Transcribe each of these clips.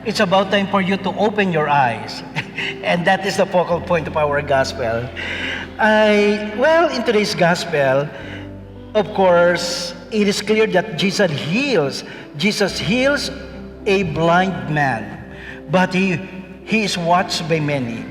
It's about time for you to open your eyes. And that is the focal point of our gospel. In today's gospel, of course, it is clear that Jesus heals. Jesus heals a blind man, but he is watched by many.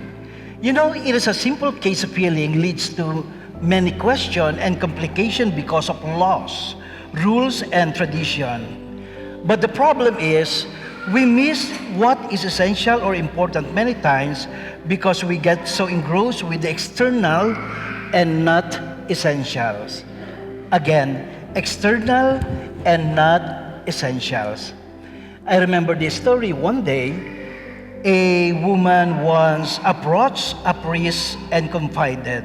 You know, it is a simple case of healing leads to many questions and complications because of laws, rules, and tradition. But the problem is, we miss what is essential or important many times because we get so engrossed with the external and not essentials. Again, external and not essentials. I remember this story. One day, a woman once approached a priest and confided,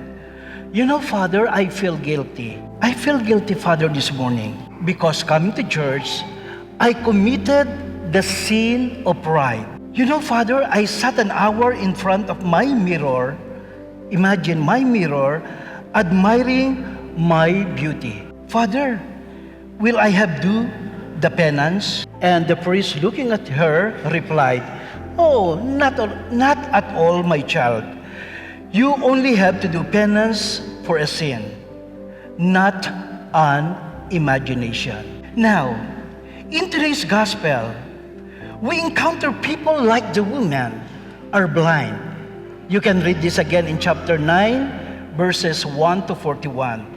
"You know, Father, I feel guilty. I feel guilty, Father, this morning because coming to church, I committed the sin of pride. You know, Father, I sat an hour in front of my mirror, imagine my mirror, admiring my beauty. Father, will I have do the penance?" And the priest, looking at her, replied, "Oh, not at all, my child. You only have to do penance for a sin, not an imagination." Now, in today's gospel, we encounter people like the woman are blind. You can read this again in chapter 9, verses 1 to 41.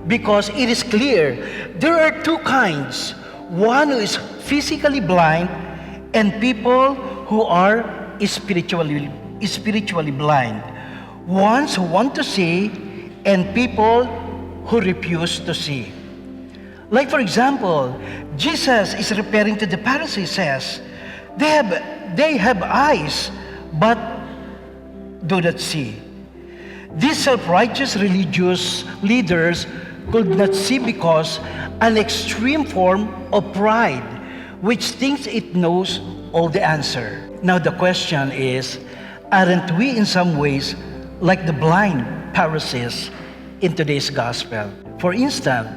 Because it is clear, there are two kinds. One who is physically blind and people who are spiritually blind. Ones who want to see and people who refuse to see. Like for example, Jesus is referring to the Pharisees, says, they have eyes but do not see. These self-righteous religious leaders could not see because an extreme form of pride, which thinks it knows all the answer. Now the question is, aren't we in some ways like the blind Pharisees in today's gospel? For instance,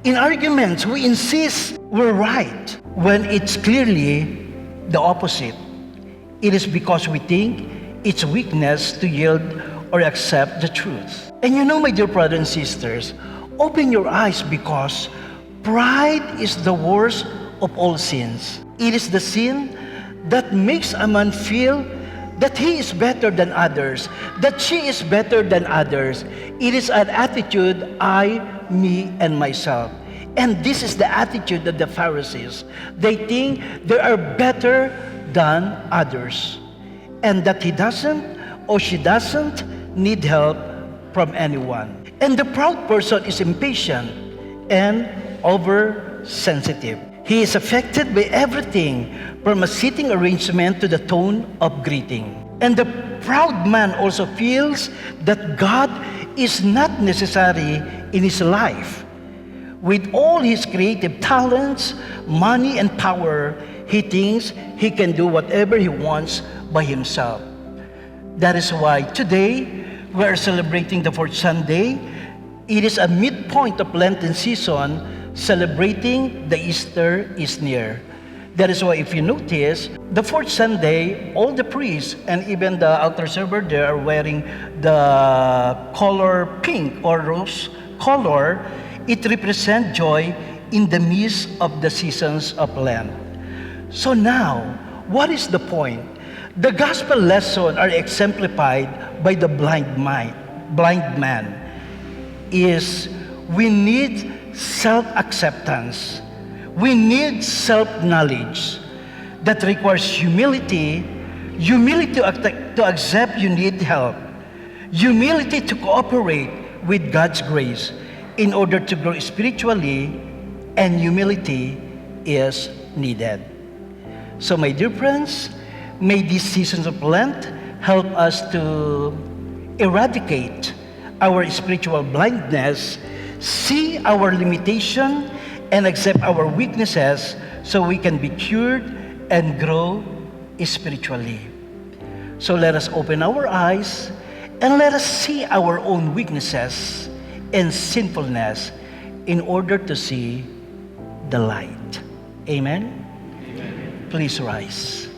in arguments, we insist we're right when it's clearly the opposite. It is because we think it's weakness to yield or accept the truth. And you know, my dear brothers and sisters, open your eyes because pride is the worst of all sins. It is the sin that makes a man feel that he is better than others, that she is better than others. It is an attitude, I, me, and myself. And this is the attitude of the Pharisees. They think they are better than others, and that he doesn't or she doesn't need help from anyone. And the proud person is impatient and oversensitive. He is affected by everything from a seating arrangement to the tone of greeting. And the proud man also feels that God is not necessary in his life. With all his creative talents, money, and power, he thinks he can do whatever he wants by himself. That is why today we are celebrating the fourth Sunday. It is a midpoint of Lenten season, celebrating the Easter is near. That is why if you notice, the fourth Sunday, all the priests and even the altar server there are wearing the color pink or rose color. It represents joy in the midst of the seasons of Lent. So now, what is the point? The gospel lessons are exemplified by the blind man. Is we need self-acceptance. We need self-knowledge that requires humility to accept you need help, humility to cooperate with God's grace in order to grow spiritually, and humility is needed. So my dear friends, may these seasons of Lent help us to eradicate our spiritual blindness, see our limitation, and accept our weaknesses so we can be cured and grow spiritually. So let us open our eyes and let us see our own weaknesses and sinfulness in order to see the light. Amen? Amen. Please rise.